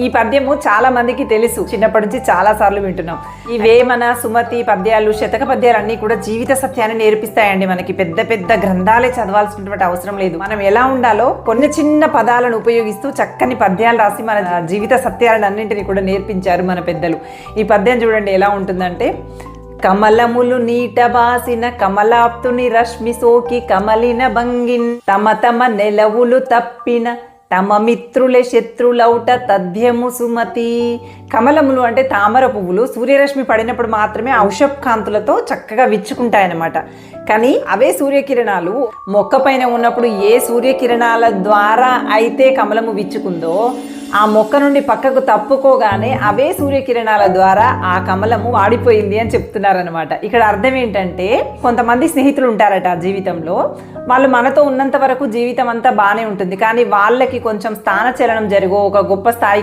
ఈ పద్యము చాలా మందికి తెలుసు, చిన్నప్పటి నుంచి చాలా సార్లు వింటున్నాం. ఈ వేమన, సుమతి పద్యాలు, శతక పద్యాలు అన్నీ కూడా జీవిత సత్యాన్ని నేర్పిస్తాయండి. మనకి పెద్ద పెద్ద గ్రంథాలే చదవాల్సినటువంటి అవసరం లేదు. మనం ఎలా ఉండాలో కొన్ని చిన్న పదాలను ఉపయోగిస్తూ చక్కని పద్యాలు రాసి మన జీవిత సత్యాలను అన్నింటినీ కూడా నేర్పించారు మన పెద్దలు. ఈ పద్యం చూడండి ఎలా ఉంటుందంటే, కమలములు నీట బాసిన కమలాప్తుని రశ్మి సోకి కమలిన భంగిన్ తమ తమ నెలవులు తప్పిన తమ మిత్రుల శత్రులౌట తథ్యము సుమతి. కమలములు అంటే తామర పువ్వులు సూర్యరశ్మి పడినప్పుడు మాత్రమే ఔషధ కాంతులతో చక్కగా విచ్చుకుంటాయన్నమాట. కానీ అవే సూర్యకిరణాలు మొక్క పైన ఉన్నప్పుడు ఏ సూర్యకిరణాల ద్వారా అయితే కమలము విచ్చుకుందో ఆ మొక్క నుండి పక్కకు తప్పుకోగానే అవే సూర్యకిరణాల ద్వారా ఆ కమలము వాడిపోయింది అని చెప్తున్నారనమాట. ఇక్కడ అర్థం ఏంటంటే, కొంతమంది స్నేహితులు ఉంటారట జీవితంలో, వాళ్ళు మనతో ఉన్నంత వరకు జీవితం అంతా బాగానే ఉంటుంది, కానీ వాళ్ళకి కొంచెం స్థానచలనం జరిగో ఒక గొప్ప స్థాయి